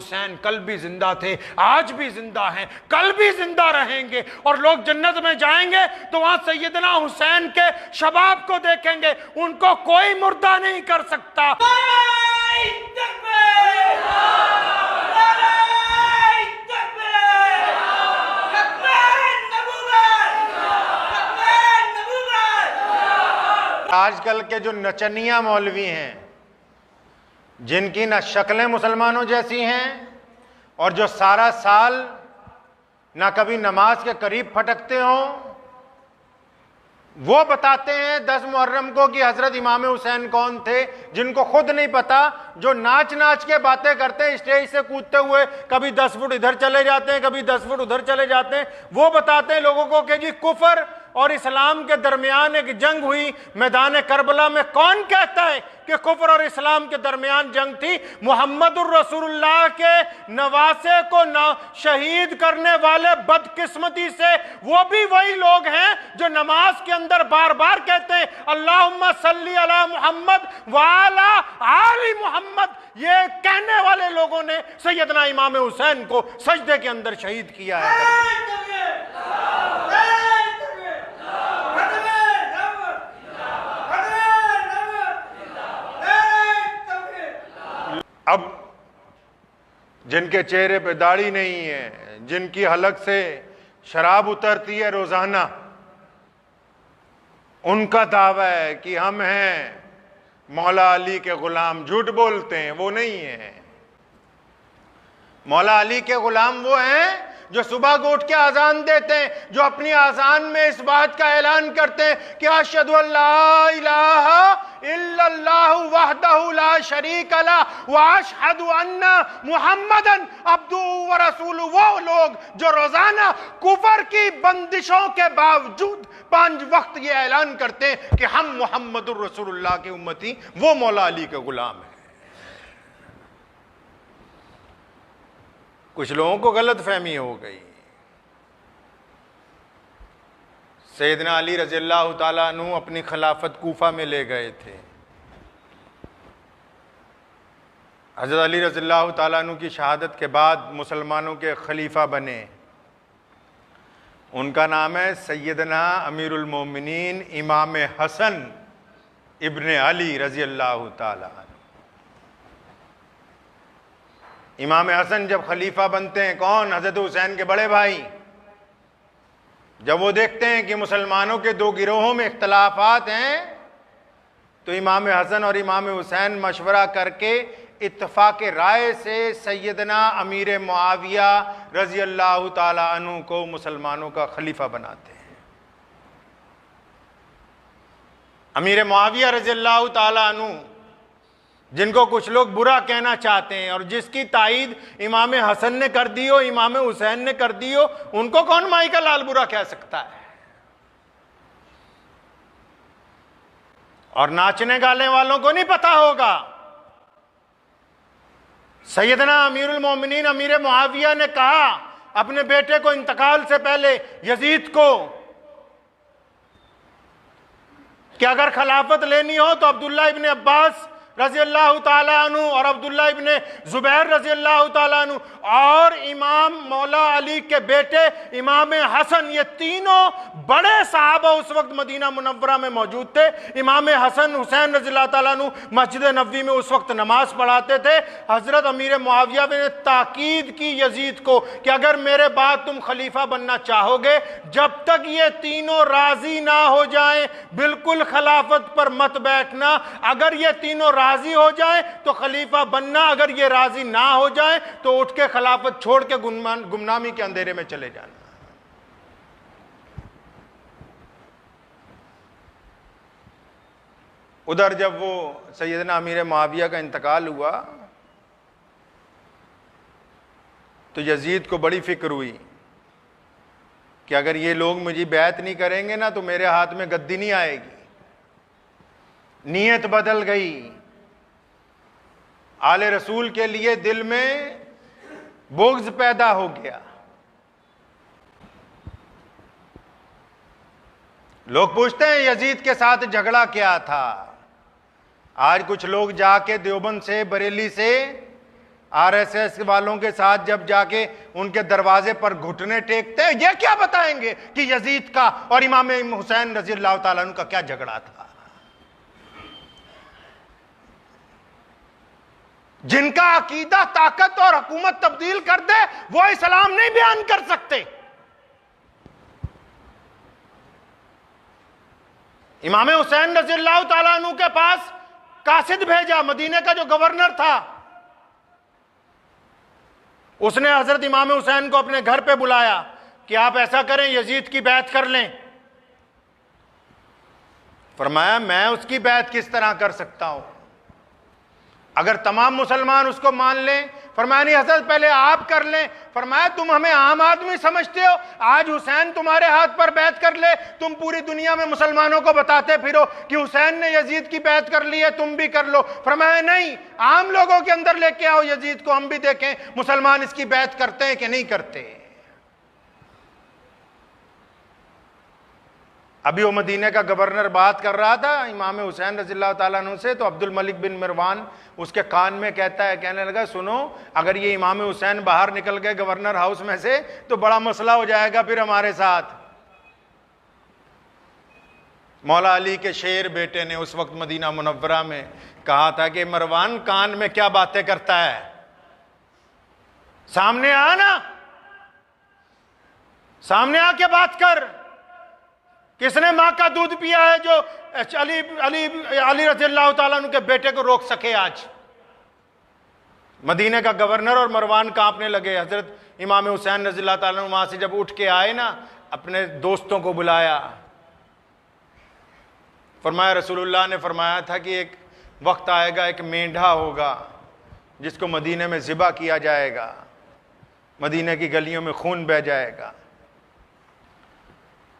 हुसैन कल भी जिंदा थे, आज भी जिंदा हैं, कल भी जिंदा रहेंगे, और लोग जन्नत में जाएंगे तो वहां सैयदना हुसैन के शबाब को देखेंगे, उनको कोई मुर्दा नहीं कर सकता। आजकल के जो नचनिया मौलवी हैं, जिनकी ना शक्लें मुसलमानों जैसी हैं और जो सारा साल ना कभी नमाज के करीब फटकते हों, वो बताते हैं 10 मुहर्रम को कि हजरत इमाम हुसैन कौन थे, जिनको खुद नहीं पता, जो नाच नाच के बातें करते हैं स्टेज से कूदते हुए, कभी 10 फुट इधर चले जाते हैं, कभी 10 फुट उधर चले जाते हैं। वो बताते हैं लोगों को कि जी कुफर और इस्लाम के दरमियान एक जंग हुई मैदान करबला में। कौन कहता है कि कुफर और इस्लाम के दरमियान जंग थी? मुहम्मदुर रसूलुल्लाह के नवासे को शहीद करने वाले बदकिस्मती से वो भी वही लोग हैं जो नमाज के अंदर बार बार कहते हैं अल्लाहुम्मा सल्ली अला मुहम्मद व अला आली मुहम्मद। ये कहने वाले लोगों ने सैयदना इमाम हुसैन को सजदे के अंदर शहीद किया है। अब जिनके चेहरे पे दाढ़ी नहीं है, जिनकी हलक से शराब उतरती है रोजाना, उनका दावा है कि हम हैं मौला अली के गुलाम। झूठ बोलते हैं, वो नहीं है। मौला अली के गुलाम वो हैं जो सुबह को उठ के आजान देते हैं, जो अपनी आजान में इस बात का ऐलान करते हैं कि अशहदु अल्ला इलाहा इल्लल्लाहु वहदहु ला शरीका ला व अशहदु अन्ना मुहम्मदन अब्दुहु व रसूलुहु। वो लोग जो रोजाना कुफर की बंदिशों के बावजूद 5 वक्त ये ऐलान करते हैं कि हम मुहम्मदुर रसूलुल्लाह के उम्मती, वो मौला अली के गुलाम है। कुछ लोगों को गलत फहमी हो गई। सैयदना अली रज़ियल्लाहु ताला अन्हु अपनी खिलाफत कूफा में ले गए थे। हज़रत अली रज़ियल्लाहु ताला अन्हु की शहादत के बाद मुसलमानों के खलीफा बने। उनका नाम है सैयदना अमीरुल मोमिनीन इमाम हसन इब्ने अली रज़ियल्लाहु ताला। इमाम हसन जब खलीफा बनते हैं, कौन? हजरत हुसैन के बड़े भाई। जब वो देखते हैं कि मुसलमानों के 2 गिरोहों में इख्तलाफात हैं, तो इमाम हसन और इमाम हुसैन मशवरा करके इत्तफाक राय से सैयदना अमीर मुआविया रजी अल्लाह ताला अन्हु को मुसलमानों का खलीफा बनाते हैं। अमीर मुआविया रजी अल्लाह ताला अन्हु, जिनको कुछ लोग बुरा कहना चाहते हैं और जिसकी तायीद इमाम हसन ने कर दी हो, इमाम हुसैन ने कर दी हो, उनको कौन माई का लाल बुरा कह सकता है? और नाचने गाने वालों को नहीं पता होगा, सैयदना अमीरुल मोमिनीन अमीर मुआविया ने कहा अपने बेटे को इंतकाल से पहले यजीद को कि अगर खिलाफत लेनी हो तो अब्दुल्ला इब्ने अब्बास रजी अल्लाह ताला अन्हु और अब्दुल्ला इब्ने जुबैर रजी अल्लाह ताला अन्हु और इमाम मौला अली के बेटे इमाम हसन, ये तीनों बड़े साहबा उस वक्त मदीना मुनव्वरा में मौजूद थे। इमाम हसन हुसैन रजी अल्लाह ताला अन्हु मस्जिद नबवी में उस वक्त नमाज पढ़ाते थे। हजरत अमीर मुआविया ने ताकीद की यजीद को कि अगर मेरे बाद तुम खलीफा बनना चाहोगे, जब तक ये तीनों राजी ना हो जाएं, बिल्कुल खिलाफत पर मत बैठना। अगर ये तीनों राजी हो जाए तो खलीफा बनना, अगर ये राजी ना हो जाए तो उठ के खिलाफत छोड़ के गुमनामी के अंधेरे में चले जाना। उधर जब वो सैयदना अमीर मुआविया का इंतकाल हुआ तो यजीद को बड़ी फिक्र हुई कि अगर ये लोग मुझे बैत नहीं करेंगे ना तो मेरे हाथ में गद्दी नहीं आएगी। नीयत बदल गई। आले रसूल के लिए दिल में बुग़्ज़ पैदा हो गया। लोग पूछते हैं यजीद के साथ झगड़ा क्या था। आज कुछ लोग जाके देवबंद से, बरेली से आरएसएस वालों के साथ जब जाके उनके दरवाजे पर घुटने टेकते हैं, ये क्या बताएंगे कि यजीद का और इमाम हुसैन रजी अल्लाह तआला अन्हु का क्या झगड़ा था। जिनका अकीदा ताकत और हुकूमत तब्दील कर दे वो इस्लाम नहीं बयान कर सकते। इमाम हुसैन रजी अल्लाह तआला अन्हु के पास कासिद भेजा, मदीने का जो गवर्नर था, उसने हजरत इमाम हुसैन को अपने घर पे बुलाया कि आप ऐसा करें, यजीद की बैत कर लें। फरमाया मैं उसकी बैत किस तरह कर सकता हूं अगर तमाम मुसलमान उसको मान लें। फरमाया नहीं हजरत, पहले आप कर लें। फरमाया तुम हमें आम आदमी समझते हो, आज हुसैन तुम्हारे हाथ पर बैत कर ले, तुम पूरी दुनिया में मुसलमानों को बताते फिरो कि हुसैन ने यजीद की बैत कर ली है, तुम भी कर लो। फरमाया नहीं, आम लोगों के अंदर लेके आओ यजीद को, हम भी देखें मुसलमान इसकी बैत करते हैं कि नहीं करते। अभी वो मदीने का गवर्नर बात कर रहा था इमाम हुसैन रज़ियल्लाहु ताला अन्हु से, तो अब्दुल मलिक बिन मरवान उसके कान में कहता है, कहने लगा सुनो, अगर ये इमाम हुसैन बाहर निकल गए गवर्नर हाउस में से तो बड़ा मसला हो जाएगा फिर हमारे साथ। मौला अली के शेर बेटे ने उस वक्त मदीना मुनव्वरा में कहा था कि मरवान कान में क्या बातें करता है, सामने आ ना, सामने आके बात कर। किसने मां का दूध पिया है जो अली अली अली रज़ियल्लाहु ताला अन्हु के बेटे को रोक सके। आज मदीने का गवर्नर और मरवान कांपने लगे। हजरत इमाम हुसैन रज़ियल्लाहु ताला अन्हु वहां से जब उठ के आए ना, अपने दोस्तों को बुलाया, फरमाया रसूलुल्लाह ने फरमाया था कि एक वक्त आएगा, एक मेंढा होगा जिसको मदीने में ज़िबा किया जाएगा, मदीने की गलियों में खून बह जाएगा।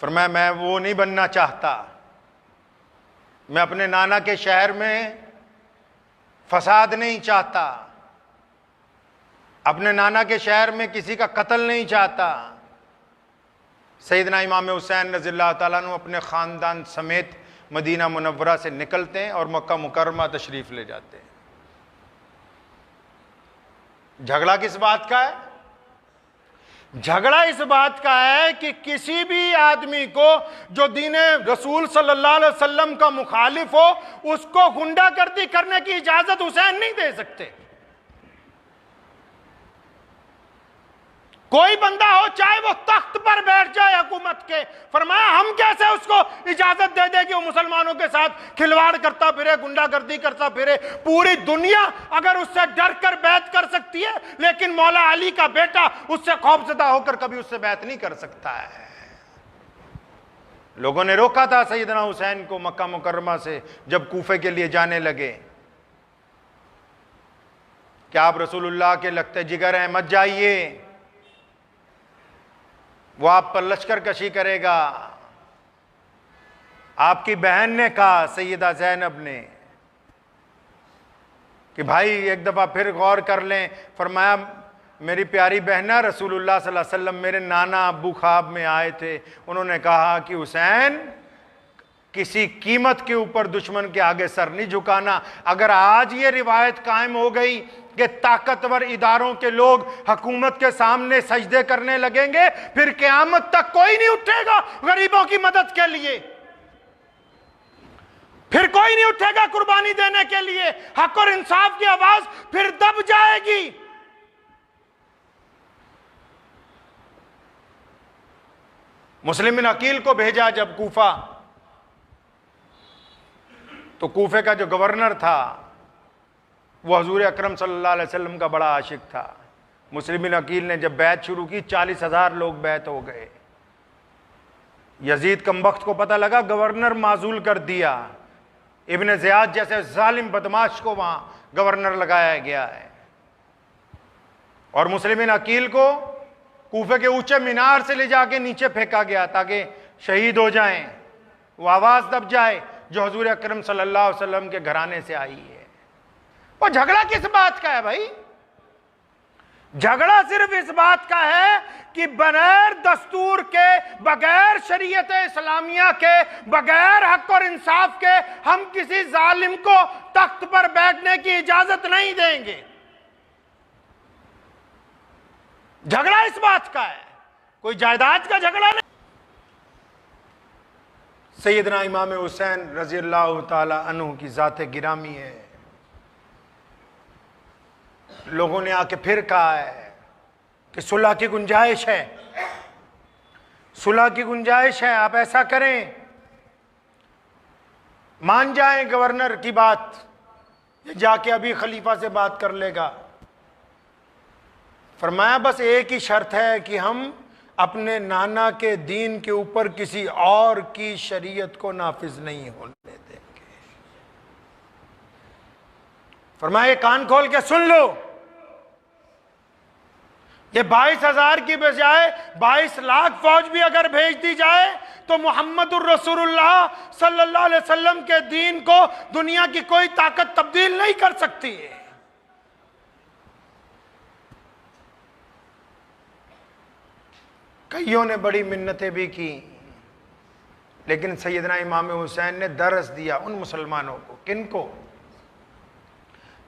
फरमाया मैं वो नहीं बनना चाहता, मैं अपने नाना के शहर में फसाद नहीं चाहता, अपने नाना के शहर में किसी का कत्ल नहीं चाहता। सैयदना इमाम हुसैन रज़ियल्लाहु ताला अन्हु अपने ख़ानदान समेत मदीना मुनव्वरा से निकलते हैं और मक्का मुकर्रमा तशरीफ ले जाते हैं। झगड़ा किस बात का है? झगड़ा इस बात का है कि किसी भी आदमी को जो दीन रसूल सल्लल्लाहु अलैहि वसल्लम का मुखालिफ हो उसको गुंडागर्दी करने की इजाजत हुसैन नहीं दे सकते। कोई बंदा हो चाहे वो तख्त पर बैठ जाए हुकूमत के, फरमाया हम कैसे उसको इजाजत दे दे कि वो मुसलमानों के साथ खिलवाड़ करता फिरे, गुंडागर्दी करता फिरे। पूरी दुनिया अगर उससे डर कर बैत कर सकती है, लेकिन मौला अली का बेटा उससे खौफजदा होकर कभी उससे बैत नहीं कर सकता है। लोगों ने रोका था सैयदना हुसैन को मक्का मुकर्रमा से जब कूफे के लिए जाने लगे, क्या आप रसूलुल्लाह के लगते जिगर हैं, मत जाइए, वो आप पर लश्कर कशी करेगा। आपकी बहन ने कहा, सैयदा ज़ैनब ने, कि भाई एक दफ़ा फिर गौर कर लें। फरमाया मेरी प्यारी बहना, रसूलुल्लाह सल्लल्लाहु अलैहि वसल्लम मेरे नाना अबू ख्वाब में आए थे, उन्होंने कहा कि हुसैन किसी कीमत के ऊपर दुश्मन के आगे सर नहीं झुकाना। अगर आज ये रिवायत कायम हो गई कि ताकतवर इदारों के लोग हुकूमत के सामने सजदे करने लगेंगे, फिर क़यामत तक कोई नहीं उठेगा गरीबों की मदद के लिए, फिर कोई नहीं उठेगा कुर्बानी देने के लिए। हक और इंसाफ की आवाज फिर दब जाएगी। मुस्लिम बिन अकील को भेजा जब कूफा, तो कूफे का जो गवर्नर था वो हजूर अकरम सल्लल्लाहु अलैहि वसल्लम का बड़ा आशिक था। मुस्लिम बिन अकील ने जब बैत शुरू की 40,000 लोग बैत हो गए। यजीद कमबख्त को पता लगा गवर्नर माजूल कर दिया, इब्न ज़ियाद जैसे जालिम बदमाश को वहां गवर्नर लगाया गया है। और मुस्लिम बिन अकील को कूफे के ऊंचे मीनार से ले जाके नीचे फेंका गया ताकि शहीद हो जाएं, वो आवाज दब जाए जो हजूर अकरम सल्लल्लाहु अलैहि वसल्लम के घराने से आई है। वो झगड़ा किस बात का है भाई? झगड़ा सिर्फ इस बात का है कि बगैर दस्तूर के, बगैर शरीयत इस्लामिया के, बगैर हक और इंसाफ के हम किसी जालिम को तख्त पर बैठने की इजाजत नहीं देंगे। झगड़ा इस बात का है, कोई जायदाद का झगड़ा नहीं। सैयदना इमाम हुसैन रजी अल्लाह ताला अन्हु की ज़ात गिरामी है। लोगों ने आके फिर कहा है कि सुलह की गुंजाइश है, सुलह की गुंजाइश है, आप ऐसा करें, मान जाएं गवर्नर की बात, ये जाके अभी खलीफा से बात कर लेगा। फरमाया बस एक ही शर्त है कि हम अपने नाना के दीन के ऊपर किसी और की शरीयत को नाफिज नहीं होने देंगे। फरमाया कान खोल के सुन लो, ये 22,000 की बजाय 22 लाख फौज भी अगर भेज दी जाए तो मुहम्मदुर रसूलुल्लाह सल्लल्लाहु अलैहि वसल्लम के दीन को दुनिया की कोई ताकत तब्दील नहीं कर सकती है। कईयों ने बड़ी मिन्नतें भी की, लेकिन सैयदना इमाम हुसैन ने दरस दिया उन मुसलमानों को, किनको,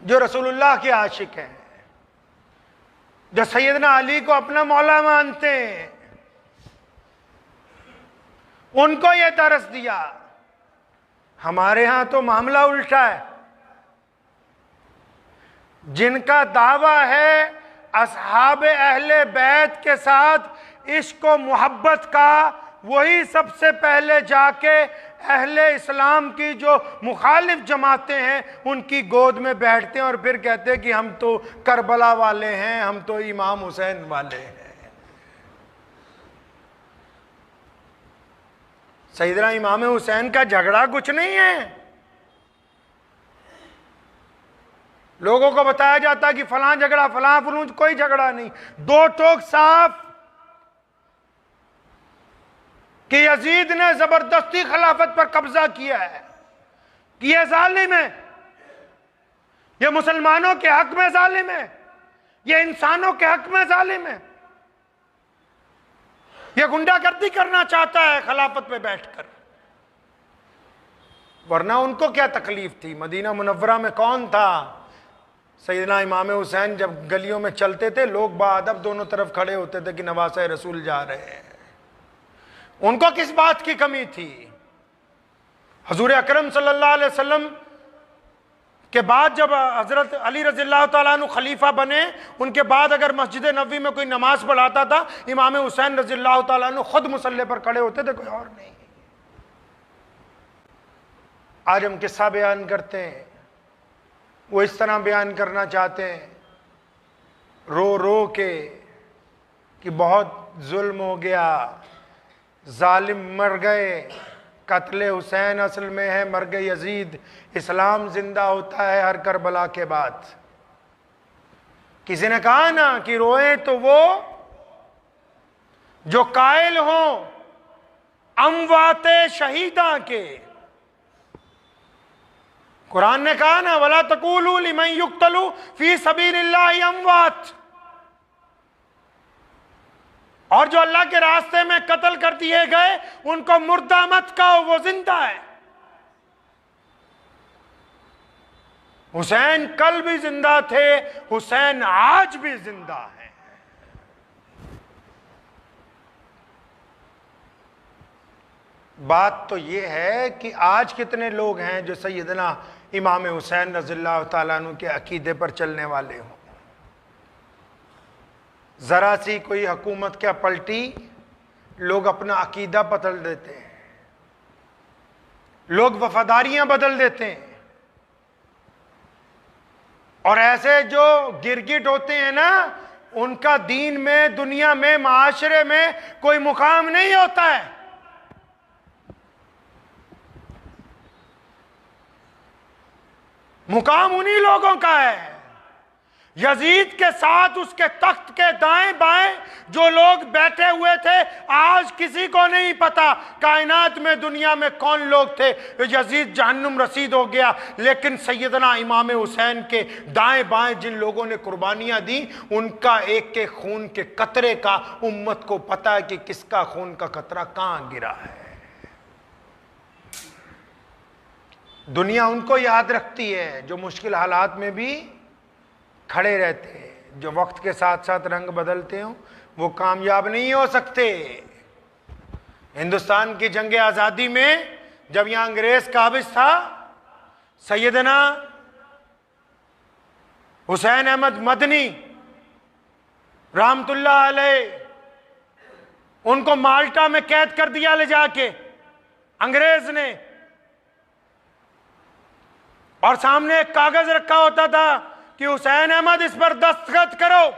जो रसूलुल्लाह के आशिक हैं, जो सैयदना अली को अपना मौला मानते हैं, उनको यह दरस दिया। हमारे यहां तो मामला उल्टा है, जिनका दावा है असहाब अहले बैत के साथ इश्क व मोहब्बत का, वही सबसे पहले जाके अहले इस्लाम की जो मुखालिफ जमातें हैं उनकी गोद में बैठते हैं और फिर कहते हैं कि हम तो करबला वाले हैं, हम तो इमाम हुसैन वाले हैं। सैयदना इमाम हुसैन का झगड़ा कुछ नहीं है। लोगों को बताया जाता है कि फलां झगड़ा, फलां फलूं, कोई झगड़ा नहीं। दो टोक साफ कि यजीद ने जबरदस्ती खिलाफत पर कब्जा किया है, कि यह जालिम है, यह मुसलमानों के हक में जालिम है, यह इंसानों के हक में जालिम है, यह गुंडागर्दी करना चाहता है खिलाफत पे बैठकर। वरना उनको क्या तकलीफ थी? मदीना मुनव्वरा में कौन था? सैयदना इमाम हुसैन जब गलियों में चलते थे, लोग बाअदब दोनों तरफ खड़े होते थे कि नवासे रसूल जा रहे हैं। उनको किस बात की कमी थी? हजूर अकरम सल्लल्लाहु अलैहि वसल्लम के बाद जब हजरत अली रज़ियल्लाहु ताला अन्हु खलीफा बने, उनके बाद अगर मस्जिद नबवी में कोई नमाज पढ़ाता था, इमाम हुसैन रज़ियल्लाहु ताला अन्हु खुद मुसल्ले पर खड़े होते थे, कोई और नहीं। आज हम किस्सा बयान करते हैं, वो इस तरह बयान करना चाहते हैं रो रो के कि बहुत जुल्म हो गया, जालिम मर गए, कत्ले हुसैन असल में है मर गए यजीद, इस्लाम जिंदा होता है हर करबला के बाद। किसी ने कहा ना कि रोए तो वो जो कायल हो अमवाते शहीदा के। कुरान ने कहा ना वला तकूलू लिमन युक्तलू फी सबीलिल्लाहि अमवात, और जो अल्लाह के रास्ते में कत्ल कर दिए गए उनको मुर्दा मत कहो, वो जिंदा है। हुसैन कल भी जिंदा थे, हुसैन आज भी जिंदा है। बात तो ये है कि आज कितने लोग हैं जो सैयदना इमाम हुसैन रज़ियल्लाहु ताला अन्हु के अकीदे पर चलने वाले हों। जरा सी कोई हुकूमत क्या पलटी, लोग अपना अकीदा बदल देते हैं, लोग वफादारियां बदल देते हैं। और ऐसे जो गिरगिट होते हैं ना, उनका दीन में, दुनिया में, माशरे में कोई मुकाम नहीं होता है। मुकाम उन्हीं लोगों का है। यजीद के साथ उसके तख्त के दाएं बाएं जो लोग बैठे हुए थे, आज किसी को नहीं पता कायनात में, दुनिया में कौन लोग थे। यजीद जहन्नुम रसीद हो गया, लेकिन सैयदना इमाम हुसैन के दाएं बाएं जिन लोगों ने कुर्बानियां दी, उनका एक के खून के कतरे का उम्मत को पता है कि किसका खून का कतरा कहां गिरा है। दुनिया उनको याद रखती है जो मुश्किल हालात में भी खड़े रहते हैं। जो वक्त के साथ साथ रंग बदलते हो वो कामयाब नहीं हो सकते। हिंदुस्तान की जंग आज़ादी में जब यहां अंग्रेज काबिज था, सैयदना हुसैन अहमद मदनी रहमतुल्लाह अलैह, उनको माल्टा में कैद कर दिया ले जाके अंग्रेज ने, और सामने एक कागज रखा होता था कि हुसैन अहमद इस पर दस्तखत करो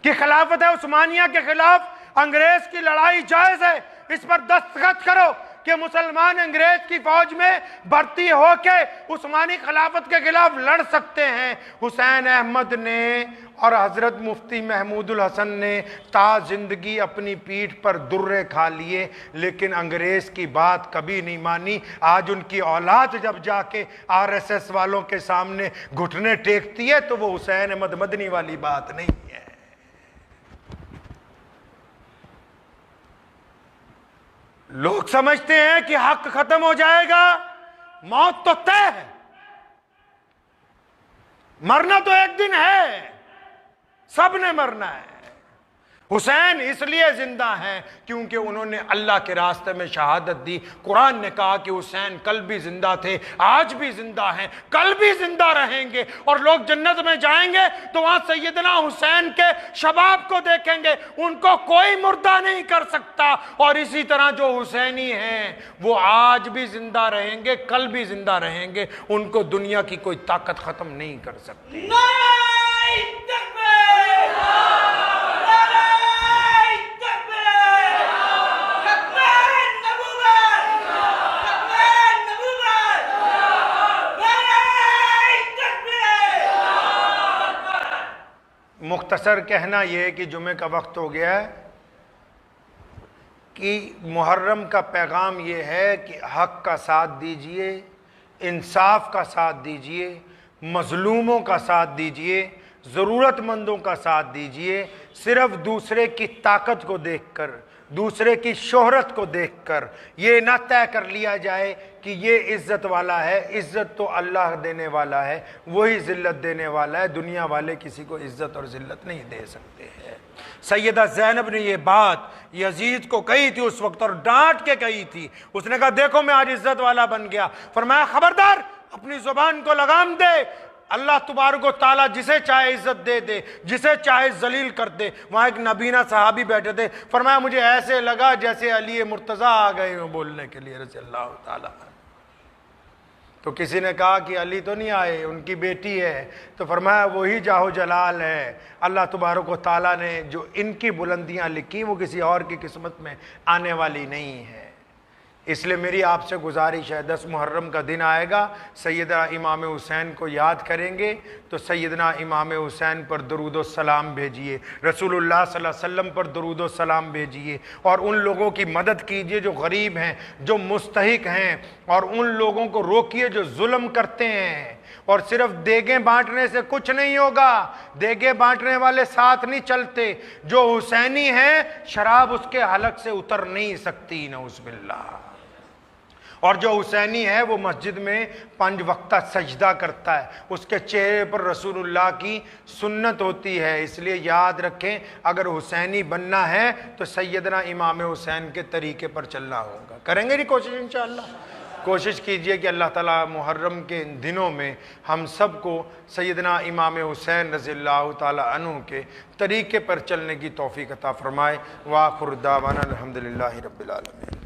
कि खिलाफत उस्मानिया के खिलाफ अंग्रेज की लड़ाई जायज है, इस पर दस्तखत करो कि मुसलमान अंग्रेज की फौज में भर्ती होके उस्मानी खिलाफत के खिलाफ लड़ सकते हैं। हुसैन अहमद ने और हजरत मुफ्ती महमूदुल हसन ने ता जिंदगी अपनी पीठ पर दुर्रे खा लिए, लेकिन अंग्रेज की बात कभी नहीं मानी। आज उनकी औलाद जब जाके आरएसएस वालों के सामने घुटने टेकती है तो वो हुसैन अहमद मदनी वाली बात नहीं है। लोग समझते हैं कि हक खत्म हो जाएगा, मौत तो तय है, मरना तो एक दिन है, सबने मरना है। हुसैन इसलिए जिंदा हैं क्योंकि उन्होंने अल्लाह के रास्ते में शहादत दी। कुरान ने कहा कि हुसैन कल भी जिंदा थे, आज भी जिंदा हैं, कल भी जिंदा रहेंगे, और लोग जन्नत में जाएंगे तो वहां सैयदना हुसैन के शबाब को देखेंगे, उनको कोई मुर्दा नहीं कर सकता। और इसी तरह जो हुसैनी हैं वो आज भी जिंदा रहेंगे, कल भी जिंदा रहेंगे, उनको दुनिया की कोई ताकत खत्म नहीं कर सकती। मुख्तसर कहना यह है कि जुमे का वक्त हो गया है कि मुहर्रम का पैगाम यह है कि हक का साथ दीजिए, इंसाफ का साथ दीजिए, मजलूमों का साथ दीजिए, ज़रूरतमंदों का साथ दीजिए। सिर्फ दूसरे की ताकत को देखकर, दूसरे की शोहरत को देखकर ये ना तय कर लिया जाए कि ये इज़्ज़त वाला है। इज़्ज़त तो अल्लाह देने वाला है, वही ज़िल्लत देने वाला है। दुनिया वाले किसी को इज़्ज़त और ज़िल्लत नहीं दे सकते हैं। सैयदा ज़ैनब ने ये बात यजीद को कही थी उस वक्त, और डांट के कही थी। उसने कहा देखो मैं आज इज़्ज़त वाला बन गया। फरमाया खबरदार, अपनी ज़ुबान को लगाम दे। अल्लाह तुबारक व तआला जिसे चाहे इज्जत दे दे, जिसे चाहे जलील कर दे। वहाँ एक नबीना सहाबी बैठे थे, फरमाया मुझे ऐसे लगा जैसे अली मुर्तज़ा आ गए हो बोलने के लिए रज़ी अल्लाह ताला। तो किसी ने कहा कि अली तो नहीं आए, उनकी बेटी है। तो फरमाया वही जाहो जलाल है। अल्लाह तुबारक व तआला ने जो इनकी बुलंदियाँ लिखी वो किसी और की किस्मत में आने वाली नहीं है। इसलिए मेरी आपसे गुजारिश है, 10 मुहर्रम का दिन आएगा, सैयदना इमाम हुसैन को याद करेंगे तो सैयदना इमाम हुसैन पर दरूद सलाम भेजिए, रसूलुल्लाह सल्लल्लाहु अलैहि वसल्लम पर दरूद सलाम भेजिए, और उन लोगों की मदद कीजिए जो गरीब हैं, जो मुस्तहिक हैं, और उन लोगों को रोकिए जो जुल्म करते हैं। और सिर्फ देगें बांटने से कुछ नहीं होगा, देगें बांटने वाले साथ नहीं चलते। जो हुसैनी है शराब उसके हलक से उतर नहीं सकती, नऊज़ुबिल्लाह। और जो हुसैनी है वो मस्जिद में 5 वक्ता सजदा करता है, उसके चेहरे पर रसूलुल्लाह की सुन्नत होती है। इसलिए याद रखें, अगर हुसैनी बनना है तो सैयदना इमाम हुसैन के तरीके पर चलना होगा। करेंगे नहीं कोशिश इंशाअल्लाह। कोशिश कीजिए कि अल्लाह ताला मुहर्रम के इन दिनों में हम सब को सैयदना इमाम हुसैन रज़ियल्लाहु ताला अन्हु के तरीके पर चलने की तौफीक अता फरमाए। व आखिर दावाना अल्हम्दुलिल्लाहि रब्बिल आलमीन।